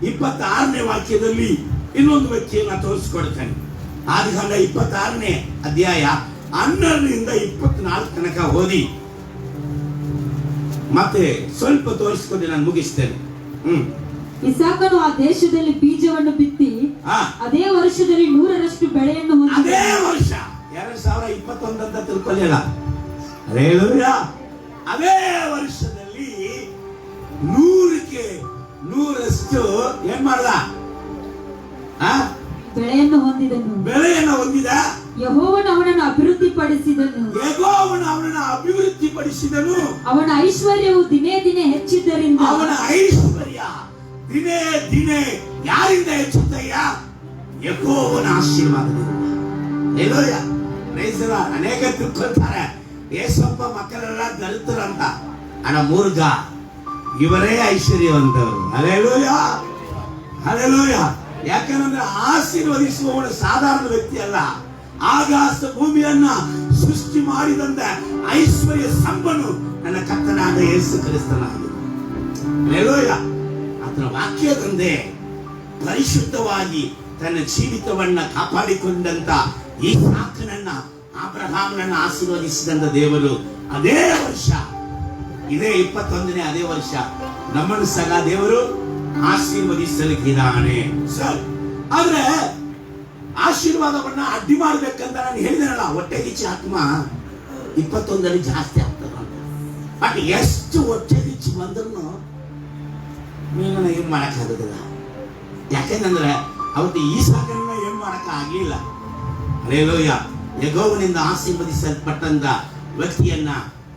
26ನೇ ವಾಕ್ಯದಲ್ಲಿ ಇನ್ನೊಂದು ವ್ಯಕ್ತಿಯನ್ನ ತೋರಿಸ್ಕೊಡ್ತೇನೆ. ಆದಿಕಾಂಡ 26ನೇ ಅಧ್ಯಾಯ 12ರಿಂದ 24 ತನಕ ಓದಿ ಮತ್ತೆ ಸ್ವಲ್ಪ ತೋರಿಸ್ಕೊಂಡು ನಾನು ಮುಗಿಸ್ತೇನೆ. ಇಸಾಕನು ಆ ದೇಶದಲ್ಲಿ ಬೀಜವನ್ನು ಬಿತ್ತಿ ಅದೇ ವರ್ಷದಲ್ಲಿ 100ರಷ್ಟು ಬೆಳೆಯನ್ನು ಹೊಂದಿದನು. ಅದೇ ವರ್ಷ 2021 ಅಂತ ತಿಳ್ಕೊಳ್ಳಿಲ್ಲ. ಹಲ್ಲೆಲೂಯಾ, ಅದೇ ವರ್ಷದಲ್ಲಿ 100ಕ್ಕೆ 100ರಷ್ಟು ಏನ್ ಮಾಡ್ದ? ಬೆಳೆಯನ್ನು ಹೊಂದಿದ. ಯೆಹೋವನು ಅವನನ್ನು ಅಭಿವೃದ್ಧಿಪಡಿಸಿದನು. ಅವನ ಐಶ್ವರ್ಯವು ದಿನೇ ದಿನೇ ಹೆಚ್ಚಿದ್ದರಿಂದ ಅವನ ಐಶ್ವರ್ಯ ದಿನೇ ದಿನೇ ಯಾರಿಂದ ಹೆಚ್ಚುತ್ತಯ್ಯ? ಯೆಹೋವನ ಆಶೀರ್ವಾದದಿಂದ. Hallelujah, praise the Lord. ಅನೇಕ ತಿಳ್ಕೊಳ್ತಾರೆ ಏಸಪ್ಪ ಮಕ್ಕಳೆಲ್ಲ ದಲಿತರಂತ. ಅಣ್ಣ ಮೂರ್ಗ, ಇವರೇ ಐಶ್ವರ್ಯವಂತವರು. Hallelujah, hallelujah. ಯಾಕಂದ್ರೆ ಆಶೀರ್ವದಿಸುವವನು ಸಾಧಾರಣ ವ್ಯಕ್ತಿ ಅಲ್ಲ. ಆಕಾಶ ಭೂಮಿಯನ್ನ ಸೃಷ್ಟಿ ಮಾಡಿದಂತ ಐಶ್ವರ್ಯ ಸಂಪನ್ನು ನನ್ನ ಕರ್ತನಾದ ಯೇಸು ಕ್ರಿಸ್ತನಾಗಿದೆ. ಹಲ್ಲೆಲೂಯಾ, ಆತನ ವಾಕ್ಯದಂತೆ ಪರಿಶುದ್ಧವಾಗಿ ತನ್ನ ಜೀವಿತವನ್ನ ಕಾಪಾಡಿಕೊಂಡಂತ ಈ ಸಾಕನನ್ನ ಅಬ್ರಹಾಮನನ್ನ ಆಶೀರ್ವದಿಸಿದಂತ ದೇವರು ಅದೇ ವರ್ಷ, ಇದೇ 21ನೇ ಅದೇ ವರ್ಷ ನಮ್ಮನ್ನು ಸಹ ದೇವರು ಆಶೀರ್ವದಿಸಲಿಕ್ಕಿದ್ದಾನೆ. ಸರ್, ಆದ್ರೆ ಆಶೀರ್ವಾದವನ್ನ ಅಡ್ಡಿ ಮಾಡ್ಬೇಕಂತ ನಾನು ಹೇಳಿದೆನಲ್ಲ, ಹೊಟ್ಟೆಗಿಚ್ಚಿ ಆತ್ಮ 21ರಲ್ಲಿ ಜಾಸ್ತಿ ಆಗ್ತದೆ. ಬಟ್ ಎಷ್ಟು ಹೊಟ್ಟೆಗಿಚ್ಚಿ ಬಂದ್ರು ನೀನು ಏನ್ ಮಾಡಕ್ ಆಗೋದಿಲ್ಲ. ಯಾಕೆಂದ್ರೆ ಅವತ್ತು ಈ ಸಾಕನ್ನ ಏನ್ ಮಾಡಕ್ ಆಗ್ಲಿಲ್ಲ. ಹಲ್ಲೆಲೂಯಾ, ಯೆಹೋವನಿಂದ ಆಶೀರ್ವದಿಸಲ್ಪಟ್ಟಂತ ವ್ಯಕ್ತಿಯನ್ನ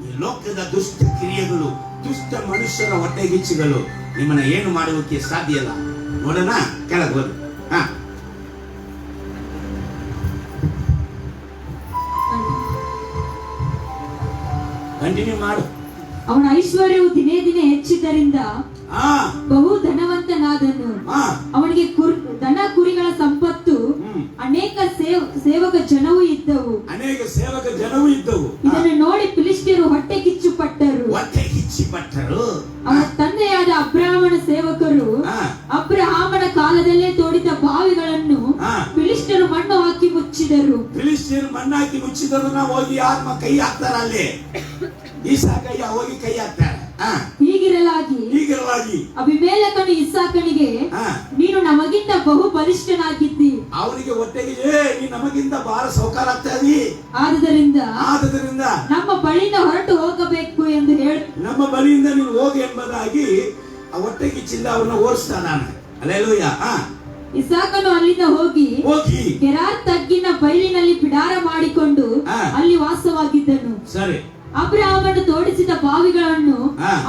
ಈ ಲೋಕದ ದುಷ್ಟ ಕ್ರಿಯೆಗಳು, ದುಷ್ಟ ಮನುಷ್ಯರ ಹೊಟ್ಟೆಗಿಚ್ಚುಗಳು ನಿಮ್ಮನ್ನ ಏನು ಮಾಡುವುದಕ್ಕೆ ಸಾಧ್ಯ ಇಲ್ಲ. ನೋಡೋಣ, ಕೆಳಗೆ ಹೋಗಿ ಕಂಟಿನ್ಯೂ ಮಾಡು. ಅವನ ಐಶ್ವರ್ಯವು ದಿನೇ ದಿನೇ ಹೆಚ್ಚಿದ್ದರಿಂದ ಬಹು ಧನವಂತನಾದನು. ಅವನಿಗೆ ದನ ಕುರಿಗಳ ಸಂಪತ್ತು, ಅನೇಕ ಸೇವಕ ಜನವೂ ಇದ್ದವು. ಇದನ್ನು ನೋಡಿ ಫಿಲಿಷ್ಟಿಯರು ಹೊಟ್ಟೆ ಕಿಚ್ಚು ಪಟ್ಟರು. ಅವನ ತಂದೆಯಾದ ಅಬ್ರಹಾಮನ ಸೇವಕರು ಅಬ್ರಹಾಮನ ಕಾಲದಲ್ಲೇ ತೋಡಿದ ಬಾವಿಗಳನ್ನು ಫಿಲಿಷ್ಟಿಯರು ಮಣ್ಣು ಹಾಕಿ ಮುಚ್ಚಿದರು. ಹೋಗಿ ಆತ್ಮ ಕೈ ಹಾಕ್ತಾರ ಅಲ್ಲಿ. ಈಸಾಕಯ್ಯ ಹೋಗಿ ಕೈ ಹಾಕ್ತಾರೆ. ಹೀಗಿರಲಾಗಿ ಅಬಿಮೆಲೆಕನು ಇಸಾಕನಿಗೆ, ನೀನು ನಮಗಿಂತ ಬಹು ಬಲಿಷ್ಠನಾಗಿದ್ದಿ. ಅವನಿಗೆ ಹೊಟ್ಟೆಗೆ ನೀ ನಮಗಿಂತ ಬಹಳ ಸೌಕಾರ ಆಗ್ತಾ ಇದೀ. ಆದುದರಿಂದ ನಮ್ಮ ಬಳಿಯಿಂದ ಹೊರಟು ಹೋಗಬೇಕು ಎಂದು ಹೇಳಿ, ನಮ್ಮ ಬಳಿಯಿಂದ ನೀನು ಹೋಗಿ ಎಂಬುದಾಗಿ ಆ ಹೊಟ್ಟೆಗಿಚ್ಚಿಂದ ಅವನ್ನ ಓಡಿಸ್ತಾನೆ. ಹಲ್ಲೆಲೂಯಾ. ಇಸಾಕನು ಅಲ್ಲಿಂದ ಹೋಗಿ ಗೆರಾರ್ ತಗ್ಗಿನ ಬಯಲಿನಲ್ಲಿ ಬಿಡಾರ ಮಾಡಿಕೊಂಡು ಅಲ್ಲಿ ವಾಸವಾಗಿದ್ದನು. ಸರಿ. ಅಬ್ರಹಾಮನು ತೋಡಿಸಿದ ಬಾವಿಗಳನ್ನು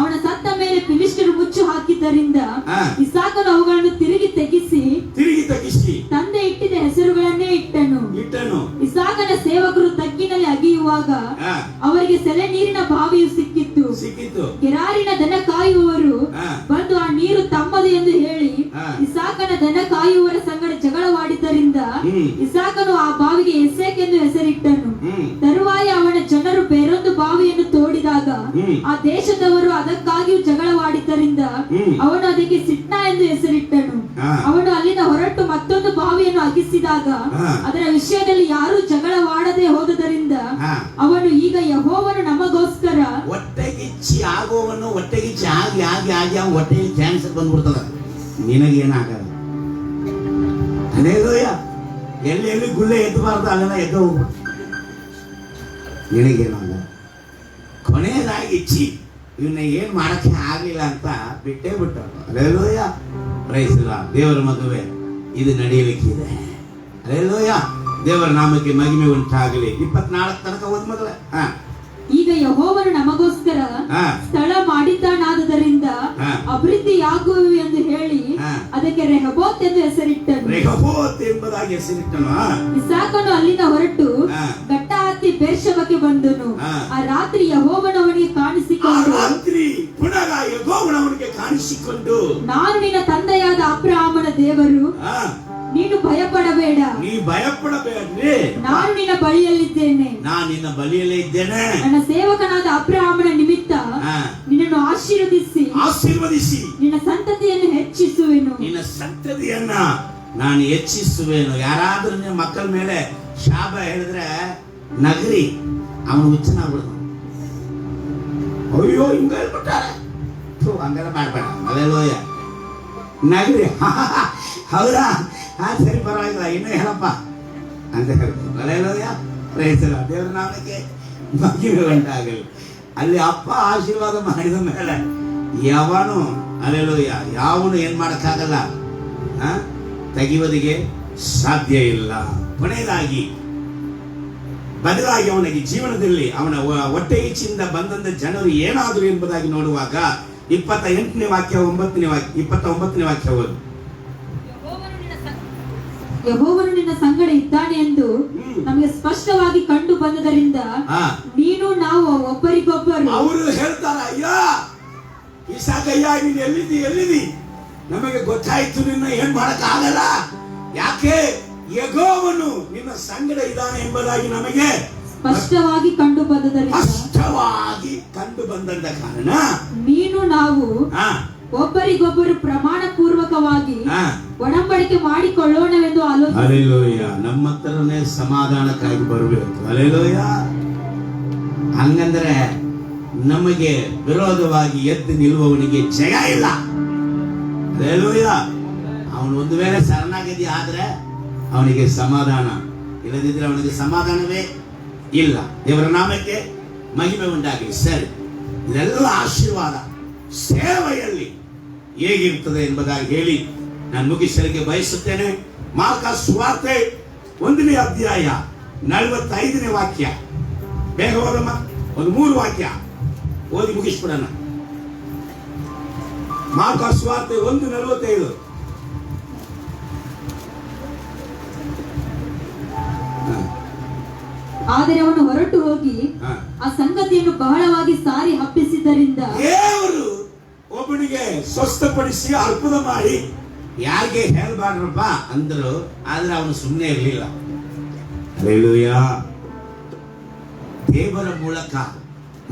ಅವನ ಸತ್ತ ಮೇಲೆ ಫಿಲಿಷ್ಟಿಯರು ಮುಚ್ಚ ಆಗಿದ್ದರಿಂದ ಹಾ. ಇಸಾಕನು ಅವುಗಳನ್ನು ತಿರುಗಿ ತೆಗಿಸಿ ತಂದೆ ಇಟ್ಟಿದ ಹೆಸರುಗಳನ್ನೇ ಇಟ್ಟನು. ಇಸಾಕನ ಸೇವಕರು ತಗ್ಗಿನಲ್ಲಿ ಅಗಿಯುವಾಗ ಹಾ. ಅವರಿಗೆ ಸೆಲೆ ನೀರಿನ ಬಾವಿಯು ಸಿಕ್ಕಿತ್ತು. ಗೆರಾರಿನ ದನ ಕಾಯುವವರು ಹಾ. ಬಂದು ಆ ನೀರು ತಮ್ಮದು ಎಂದು ಹೇಳಿ ಹಾ. ಇಸಾಕನ ದನ ಕಾಯುವವರ ಸಂಗಡ ಜಗಳವಾಡಿದ್ದರಿಂದ ಇಸಾಕನು ಆ ಬಾವಿಗೆ ಎಸೇಕ್ ಎಂದು ಹೆಸರಿಟ್ಟನು. ತರುವಾಯ ಅವನ ಜನರು ಬೇರೊಂದು ಬಾವಿಯನ್ನು ತೋಡಿದಾಗ ಆ ದೇಶದವರು ಅದಕ್ಕಾಗಿಯೂ ಜಗಳವಾಡಿದ್ದರಿಂದ ಅವನು ಅದಕ್ಕೆ ಸಿಟ್ನಾ ಎಂದು ಹೆಸರಿಟ್ಟನು. ಅವನು ಅಲ್ಲಿಂದ ಹೊರಟು ಮತ್ತೊಂದು ಬಾವಿಯನ್ನು ಅಗಿಸಿದಾಗ ಅದರ ವಿಷಯದಲ್ಲಿ ಯಾರೂ ಜಗಳವಾಡದೆ ಹೋದುದರಿಂದ ಅವನು, ಈಗ ಯೆಹೋವನು ನಮಗೋಸ್ಕರ ಹೊಟ್ಟೆಗಿಚ್ಚಿ ಆಗುವವನು ಹೊಟ್ಟೆಗಿಚ್ಚಿ ಆಗಿ ಆಗಿ ಆಗಿ ಅವನ ಹೊಟ್ಟೆಗೆ ಕ್ಯಾನ್ಸರ್ ಬಂದ್ಬಿಡ್ತದ. ನಿನಗೇನಾಗಲ್ಲ. ಅನೇಲೋಯ ಎಲ್ಲಿ ಎಲ್ಲಿ ಗುಳ್ಳೆ ಎದ್ದಬಾರ್ದು ಅಲ್ಲೆಲ್ಲ ಎದ್ದು ಹೋಗ್ಬಿಡ್ತು. ನಿನಗೇನಾಗಲ್ಲ. ಕೊನೆಯದಾಗಿ ಇಚ್ಚಿ ಇವನ್ನ ಏನ್ ಮಾಡಕ್ಕೆ ಆಗ್ಲಿಲ್ಲ ಅಂತ ಬಿಟ್ಟೇ ಬಿಟ್ಟರು. ಅಲ್ಲೇಲೋಯ, ಪ್ರೈಸಲ್ಲ. ದೇವರ ಮದುವೆ ಇದು ನಡೆಯಲಿಕ್ಕಿದೆ. ಅಲ್ಲೇಲೋಯ, ದೇವರ ನಾಮಕ್ಕೆ ಮಹಿಮೆ ಉಂಟಾಗಲಿ. 24 ತನಕ ಓದ್ ಮಗಳ. ಈಗ ಯೆಹೋವನು ನಮಗೋಸ್ಕರ ಸ್ಥಳ ಮಾಡಿದ್ದಾನಾದುದರಿಂದ ಅಭಿವೃದ್ಧಿಯಾಗುವೆ ಎಂದು ಹೇಳಿ ಅದಕ್ಕೆ ರೆಹಬೋತ್ ಎಂದು ಹೆಸರಿಟ್ಟನು. ರೆಹಬೋತ್ ಎಂಬುದಾಗಿ ಹೆಸರಿಟ್ಟನು. ಇಸಾಕನು ಅಲ್ಲಿಂದ ಹೊರಟು ಬೆಟ್ಟ ಹತ್ತಿ ಬೇರ್ಷೆಬಕ್ಕೆ ಬಂದನು. ಆ ರಾತ್ರಿ ಯೆಹೋವನು ಅವನಿಗೆ ಕಾಣಿಸಿಕೊಂಡು, ನಾನು ನಿನ್ನ ತಂದೆಯಾದ ಅಬ್ರಹಾಮನ ದೇವರು, ನೀನು ಭಯಪಡಬೇಡ, ನಾನು ನಿನ್ನ ಬಳಿಯಲ್ಲಿದ್ದೇನೆ. ನನ್ನ ಸೇವಕನಾದ ಅಬ್ರಹಾಮನ ನಿಮಿತ್ತ ನಿನ್ನನ್ನು ಆಶೀರ್ವದಿಸಿ ನಿನ್ನ ಸಂತತಿಯನ್ನು ಹೆಚ್ಚಿಸುವೆನು. ನಿನ್ನ ಸಂತತಿಯನ್ನ ನಾನು ಹೆಚ್ಚಿಸುವೆನು. ಯಾರಾದ್ರೂ ನಿಮ್ಮ ಮಕ್ಕಳ ಮೇಲೆ ಶಾಪ ಹೇಳಿದ್ರೆ ನಗರಿ ಅವನು ಹುಚ್ಚನಾಗ್ಬಿಡ್ತಾನ. ಅಯ್ಯೋ ಹಿಂಗ ಹೇಳ್ಬಿಟ್ಟಾರೆ, ಹಂಗೆಲ್ಲ ಮಾಡ್ಬೇಡ. ಅಲ್ಲೇಲೋಯ, ನಗರಿ ಹೌದಾ, ಸರಿ ಪರವಾಗಿಲ್ಲ, ಇನ್ನೂ ಹೇಳಪ್ಪ ಅಂತ ಹೇಳ್ತಾರೆ. ಅಲ್ಲೇಲೋಯ, ಪ್ರಯತ್ನ. ದೇವರ ನಾಮಕ್ಕೆ ಮಹಿಮೆ ಉಂಟಾಗಲಿ. ಅಲ್ಲಿ ಅಪ್ಪ ಆಶೀರ್ವಾದ ಮಾಡಿದ ಮೇಲೆ ಯಾವನು, ಅಲ್ಲೇಲೋಯ, ಯಾವನು ಏನ್ ಮಾಡಕ್ಕಾಗಲ್ಲ, ತೆಗೆಯುವುದಿಗೆ ಸಾಧ್ಯ ಇಲ್ಲ. ಕೊನೆಯದಾಗಿ ಬದಲಾಗಿ ಅವನಿಗೆ ಜೀವನದಲ್ಲಿ ಅವನ ಹೊಟ್ಟೆ ಈಚಿಂದ ಬಂದಂತ ಜನರು ಏನಾದ್ರು ಎಂಬುದಾಗಿ ನೋಡುವಾಗ 28ನೇ ವಾಕ್ಯ 29ನೇ ವಾಕ್ಯ ಓದು. ಯೆಹೋವನು ನಿನ್ನ ಸಂಗಡ ಇದ್ದಾನೆ ಎಂದು ನಮಗೆ ಸ್ಪಷ್ಟವಾಗಿ ಕಂಡು ಬಂದದರಿಂದ ನೀನು ನಾವು ಒಬ್ಬರಿಗೊಬ್ಬರು. ಅವರು ಹೇಳ್ತಾರ, ಅಯ್ಯ ಇಸಾಕಯ್ಯ, ನೀನು ಎಲ್ಲಿದಿ ನಮಗೆ ಗೊತ್ತಾಯ್ತು, ನಿನ್ನ ಏನ್ ಮಾಡಕ್ ಆಗಲ್ಲ. ಯಾಕೆ? ಯೆಹೋವನು ನಿನ್ನ ಸಂಗಡ ಇದ್ದಾನೆ ಎಂಬುದಾಗಿ ನಮಗೆ ಸ್ಪಷ್ಟವಾಗಿ ಕಂಡು ಬಂದಂತ ಕಾರಣ ನೀನು ನಾವು ಒಬ್ಬರಿಗೊಬ್ಬರು ಪ್ರಮಾಣ ಪೂರ್ವಕವಾಗಿ ಒಡಂಬಡಿಕೆ ಮಾಡಿಕೊಳ್ಳೋಣವೆಂದು ಆಲೋಚನೆ. ಹಲ್ಲೆಲೂಯ. ನಮ್ಮ ಹತ್ರನೇ ಸಮಾಧಾನಕ್ಕಾಗಿ ಬರಬೇಕು. ಹಲ್ಲೆಲೂಯ. ಹಂಗಂದ್ರೆ ನಮಗೆ ವಿರೋಧವಾಗಿ ಎದ್ದು ನಿಲ್ಲುವವನಿಗೆ ಜಯ ಇಲ್ಲ. ಹಲ್ಲೆಲೂಯ. ಅವನು ಒಂದು ವೇಳೆ ಶರಣಾಗತಿ ಆದ್ರೆ ಅವನಿಗೆ ಸಮಾಧಾನ, ಇಲ್ಲದಿದ್ರೆ ಅವನಿಗೆ ಸಮಾಧಾನವೇ ಇಲ್ಲ. ದೇವರ ನಾಮಕ್ಕೆ ಮಹಿಮೆ ಉಂಟಾಗಲಿ. ಸರಿ, ಇದೆಲ್ಲ ಆಶೀರ್ವಾದ ಸೇವೆಯಲ್ಲಿ ಹೇಗಿರ್ತದೆ ಎಂಬುದಾಗಿ ಹೇಳಿ ನಾನು ಮುಗಿಸಲಿಕ್ಕೆ ಬಯಸುತ್ತೇನೆ. ಮಾರ್ಕ ಸುವಾರ್ತೆ 1ನೇ ಅಧ್ಯಾಯ 45ನೇ ವಾಕ್ಯ. ಬೇಗ ಓದಮ್ಮ, ಒಂದು 3 ವಾಕ್ಯ ಓದಿ ಮುಗಿಸ್ಬಿಡೋಣ. ಮಾರ್ಕ ಸುವಾರ್ತೆ 1:45. ಆದರೆ ಅವನು ಹೊರಟು ಹೋಗಿ ಆ ಸಂಗತಿಯನ್ನು ಬಹಳವಾಗಿ ಸಾರಿ ಹಬ್ಬಿಸಿದ್ದರಿಂದ ದೇವರು ಒಬ್ಬನಿಗೆ ಸ್ವಸ್ಥಪಡಿಸಿ ಅದ್ಭುತ ಮಾಡಿ ಯಾರಿಗೆ ಹೇಳ್ಬಾರ್ರಪ್ಪ ಅಂದ್ರು. ಆದ್ರೆ ಅವನು ಸುಮ್ಮನೆ ಇರಲಿಲ್ಲ. ಹಲ್ಲೆಲೂಯ. ದೇವರ ಮೂಲಕ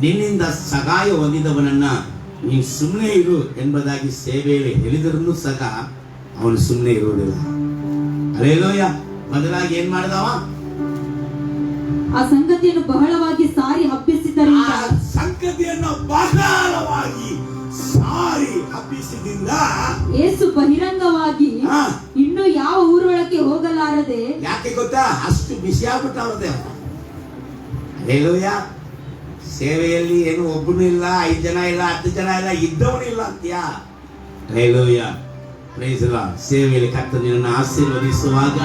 ನಿನ್ನಿಂದ ಸಹಾಯ ಹೊಂದಿದವನನ್ನ ನೀನು ಸುಮ್ಮನೆ ಇರು ಎಂಬುದಾಗಿ ಸೇವೆಯಲ್ಲಿ ಹೇಳಿದರೂ ಸಹ ಅವನು ಸುಮ್ಮನೆ ಇರುವುದಿಲ್ಲ. ಹಲ್ಲೆಲೂಯ. ಬದಲಾಗಿ ಏನ್ ಮಾಡಿದವ? ಆ ಸಂಗತಿಯನ್ನು ಬಹಳವಾಗಿ ಸಾರಿ ಹಬ್ಬಿಸಿದ್ದರಿಂದ, ಸಂಗತಿಯನ್ನು ಬಹಳವಾಗಿ ಸಾರಿ ಹಬ್ಬಿಸಿದಿಂದ ಯೇಸು ಬಹಿರಂಗವಾಗಿ ಇನ್ನು ಯಾವ ಊರೊಳಕ್ಕೆ ಹೋಗಲಾರದೆ. ಯಾಕೆ ಗೊತ್ತಾ? ಅಷ್ಟು ಬಿಸಿ ಆಗ್ಬಿಟ್ಟವ್ರದೆ. ಹಲ್ಲೆಲೂಯ. ಸೇವೆಯಲ್ಲಿ ಏನು ಒಬ್ಬನು ಇಲ್ಲ, 5 ಜನ ಇಲ್ಲ, 10 ಜನ ಇಲ್ಲ, ಇದ್ದವನು ಇಲ್ಲ ಅಂತ್ಯಾ. ಹಲ್ಲೆಲೂಯ. Praise the Lord. ಸೇವೆಯಲ್ಲಿ ಕರ್ತನು ನಿನ್ನನ್ನು ಆಶೀರ್ವದಿಸುವಾಗ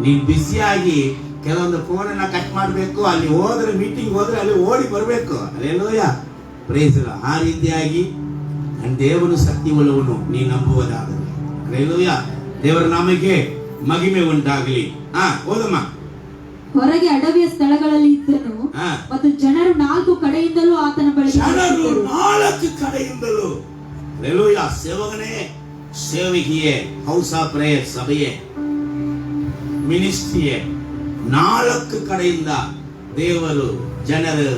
ನೀನು ಬಿಸಿಯಾಗಿ ಕೆಲವೊಂದು ಫೋನನ್ನ ಕಟ್ ಮಾಡಬೇಕು, ಅಲ್ಲಿ ಹೋದ್ರೆ ಮೀಟಿಂಗ್ ಹೋದ್ರೆ ಅಲ್ಲಿ ಓಡಿ ಬರಬೇಕು. ಹಲ್ಲೆಲೂಯ. Praise the Lord. ಆ ರೀತಿಯಾಗಿ ನನ್ನ ದೇವನು ಸತ್ಯವುಳ್ಳವನು, ನೀ ನಂಬುವುದಾಗಲಿ. ಹಲ್ಲೆಲೂಯಾ. ದೇವರ ನಾಮಕ್ಕೆ ಮಹಿಮೆ ಉಂಟಾಗಲಿ. ಓದಮ್ಮ. ಹೊರಗೆ ಅಡವಿಯ ಸ್ಥಳಗಳಲ್ಲಿ ಇದ್ದನು ಮತ್ತು ಜನರು 4 ಕಡೆಯಿಂದಲೂ ಆತನ ಬಳಿಗೆ ಜನರು 4 ಕಡೆಯಿಂದಲೂ. ಹಲ್ಲೆಲೂಯಾ. ಸೇವಕನೇ, ಸೇವಕಿಯೇ, ಹೌಸ್ ಆಫ್ ಪ್ರೇಯರ್ ಸಭೆಯೇ, ಮಿನಿಸ್ಟ್ರಿಯೇ, 4 ಕಡೆಯಿಂದ ದೇವರು ಜನರು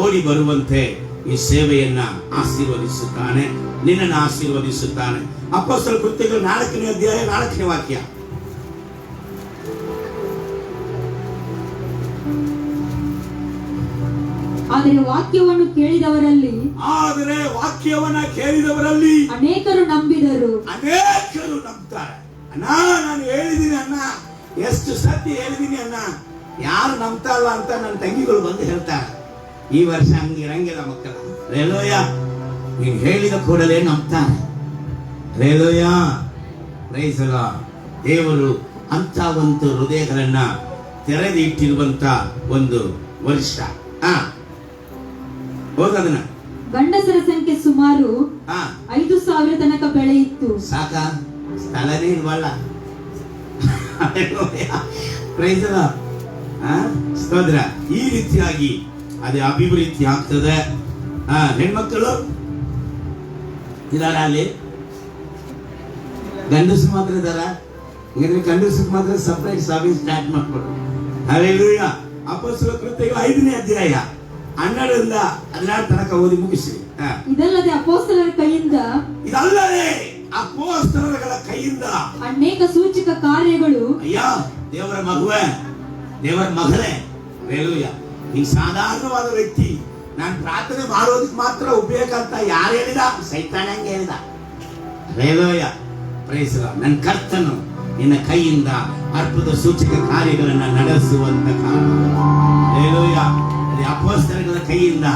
ಓಡಿ ಬರುವಂತೆ ಈ ಸೇವೆಯನ್ನ ಆಶೀರ್ವದಿಸುತ್ತಾನೆ, ನಿನ್ನನ್ನು ಆಶೀರ್ವದಿಸುತ್ತಾನೆ. ಅಪೊಸ್ತಲರ ಕೃತ್ಯಗಳು 4ನೇ ಅಧ್ಯಾಯ 4ನೇ ವಾಕ್ಯ. ಆದರೆ ವಾಕ್ಯವನ್ನು ಕೇಳಿದವರಲ್ಲಿ ಅನೇಕರು ನಂಬಿದರು. ಅನೇಕರು ನಂಬ್ತಾರೆ. ಅಣ್ಣ, ನಾನು ಹೇಳಿದೀನಿ ಅಣ್ಣ, ಎಷ್ಟು ಸತ್ಯ ಹೇಳಿದೀನಿ ಅಣ್ಣ, ಯಾರು ನಂಬ್ತಾ ಇಲ್ಲ ಅಂತ ನನ್ನ ತಂಗಿಗಳು ಬಂದು ಹೇಳ್ತಾರೆ. ಈ ವರ್ಷ ಹಂಗಿರಂಗಿಲ್ಲ ಮಕ್ಕಳ. ಹಲ್ಲೆಲೂಯಾ. ನೀನು ಹೇಳಿದ ಕೂಡಲೇ ನಂಬ್ತಾರೆ. ಹಲ್ಲೆಲೂಯಾ. Praise the Lord. ದೇವರು ಅಂತ ಒಂದು ಹೃದಯಗಳನ್ನ ತೆರೆದು ಇಟ್ಟಿರುವಂತ ಒಂದು ವರ್ಷ. ಹೋಗದನ್ನ ಗಂಡಸರ ಸಂಖ್ಯೆ ಸುಮಾರು 5,000 ತನಕ ಬೆಳೆಯಿತು. ಸಾಕ, ಸ್ಥಳನೇ ಇಲ್ವಲ್ಲ. Praise the Lord. ಸ್ತೋತ್ರ. ಈ ರೀತಿಯಾಗಿ ಅದೇ ಅಭಿವೃದ್ಧಿ ಆಗ್ತದೆ. ಹೆಣ್ಮಕ್ಕಳು ಇದಾರ ಅಲ್ಲಿ? ಗಂಡಸು ಮಾತ್ರ ಇದಾರ? ಹಾಗಾದ್ರೆ ಗಂಡಸಕ್ಕೆ ಮಾತ್ರ ಸಪರೇಟ್ ಸಭೆ ಸ್ಟಾರ್ಟ್ ಮಾಡ್ಕೊಡು. ಹಲ್ಲೆಲೂಯಾ. ಅಪೊಸ್ತಲರ ಕೃತ್ಯಗಳು 5ನೇ ಅಧ್ಯಾಯ 12ರಿಂದ 16 ತನಕ ಓದಿ ಮುಗಿಸಿ. ಇದಲ್ಲದೆ ಅಪೊಸ್ತಲರ ಕೈಯಿಂದ ಅನೇಕ ಸೂಚಕ ಕಾರ್ಯಗಳು. ಅಯ್ಯ ದೇವರ ಮಗುವೆ, ದೇವರ ಮಗಳೇ, ಹಲ್ಲೆಲೂಯಾ. ಈ ಸಾಧಾರಣವಾದ ವ್ಯಕ್ತಿ, ನಾನು ಪ್ರಾರ್ಥನೆ ಮಾಡೋದಕ್ಕೆ ಮಾತ್ರ ಉಪಯೋಗ ಅಂತ ಯಾರು ಹೇಳಿದ? ಸೈತಾನ ಹಂಗೆ ಹೇಳಿದ. ಹಲ್ಲೆಲೂಯಾ. Praise the Lord. ನನ್ನ ಕರ್ತನು ನಿನ್ನ ಕೈಯಿಂದ ಅದ್ಭುತ ಸೂಚಕ ಕಾರ್ಯಗಳನ್ನ ನಡೆಸುವಂತ ಕಾಲ. ಹಲ್ಲೆಲೂಯಾ. ಅಪೊಸ್ತಲರ ಕೈಯಿಂದ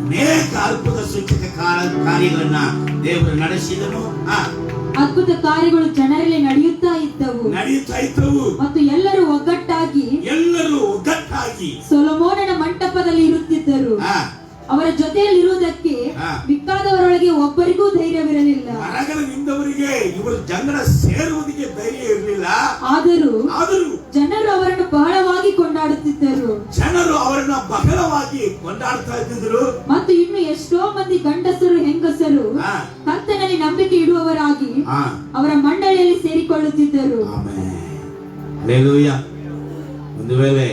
ಅನೇಕ ಅದ್ಭುತ ಸೂಚಕ ಕಾರ್ಯಗಳನ್ನ ದೇವರು ನಡೆಸಿದನು. ಅದ್ಭುತ ಕಾರ್ಯಗಳು ಜನರಲ್ಲಿ ನಡೆಯುತ್ತಾ ಇದ್ದವು. ಮತ್ತು ಎಲ್ಲರೂ ಒಗ್ಗಟ್ಟಾಗಿ ಸೊಲೊಮೋನನ ಮಂಟಪದಲ್ಲಿ ಇರುತ್ತಿದ್ದರು. ಅವರ ಜೊತೆಯಲ್ಲಿರುವುದಕ್ಕೆ ಮಿಕ್ಕಾದವರೊಳಗೆ ಒಬ್ಬರಿಗೂ ಧೈರ್ಯವಿರಲಿಲ್ಲ. ಹೊರಗಡೆಯಿಂದವರಿಗೆ ಇವರು ಜನರ ಸೇರುವುದಕ್ಕೆ ಧೈರ್ಯ ಇರಲಿಲ್ಲ. ಆದರೂ ಜನರು ಅವರನ್ನು ಬಹಳವಾಗಿ ಕೊಂಡಾಡುತ್ತಿದ್ದರು. ಮತ್ತು ಇನ್ನು ಎಷ್ಟೋ ಮಂದಿ ಗಂಡಸರು ಹೆಂಗಸರು ಕರ್ತನಲ್ಲಿ ನಂಬಿಕೆ ಇಡುವವರಾಗಿ ಅವರ ಮಂಡಳಿಯಲ್ಲಿ ಸೇರಿಕೊಳ್ಳುತ್ತಿದ್ದರು. ಹಲ್ಲೆಲೂಯಾ. ಒಂದು ವೇಳೆ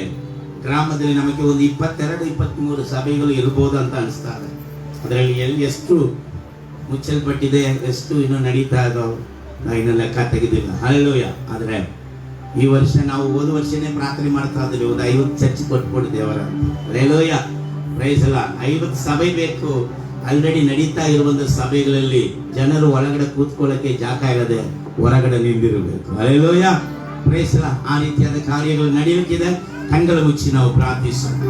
ಗ್ರಾಮದಲ್ಲಿ ನಮಗೆ ಒಂದು 22-23 ಸಭೆಗಳು ಇರಬಹುದು ಅಂತ ಅನಿಸ್ತಾರೆ. ಅದರಲ್ಲಿ ಎಷ್ಟು ಮುಚ್ಚಲ್ಪಟ್ಟಿದೆ, ಎಷ್ಟು ಇನ್ನೂ ನಡೀತಾ ಇದಾವೆ, ನಾವು ಇನ್ನೂ ಲೆಕ್ಕ ತೆಗೆದಿಲ್ಲ. ಹಲ್ಲೆಲೂಯಾ. ಆದರೆ ಈ ವರ್ಷ ನಾವು ಹೋದ ವರ್ಷನೇ ಪ್ರಾರ್ಥನೆ ಮಾಡ್ತಾ ಇದ್ದೀವಿ, ಒಂದು 50 ಚರ್ಚ್ ಕೊಟ್ಬಿಟ್ಟು ದೇವರ. ಹಲ್ಲೆಲೂಯಾ. Praise the lord. 50 ಸಭೆ ಬೇಕು. ಆಲ್ರೆಡಿ ನಡೀತಾ ಇರುವಂತ ಸಭೆಗಳಲ್ಲಿ ಜನರು ಒಳಗಡೆ ಕೂತ್ಕೊಳ್ಳಕ್ಕೆ ಜಾಗ ಇರದೆ ಹೊರಗಡೆ ನಿಂದಿರಬೇಕು. ಹಲ್ಲೆಲೂಯಾ. Praise the Lord. ಆ ರೀತಿಯಾದ ಕಾರ್ಯಗಳು ನಡೆಯಲಿಕ್ಕಿದೆ. ಕಣ್ಗಳ ಮುಚ್ಚಿ ನಾವು ಪ್ರಾರ್ಥಿಸೋಣ.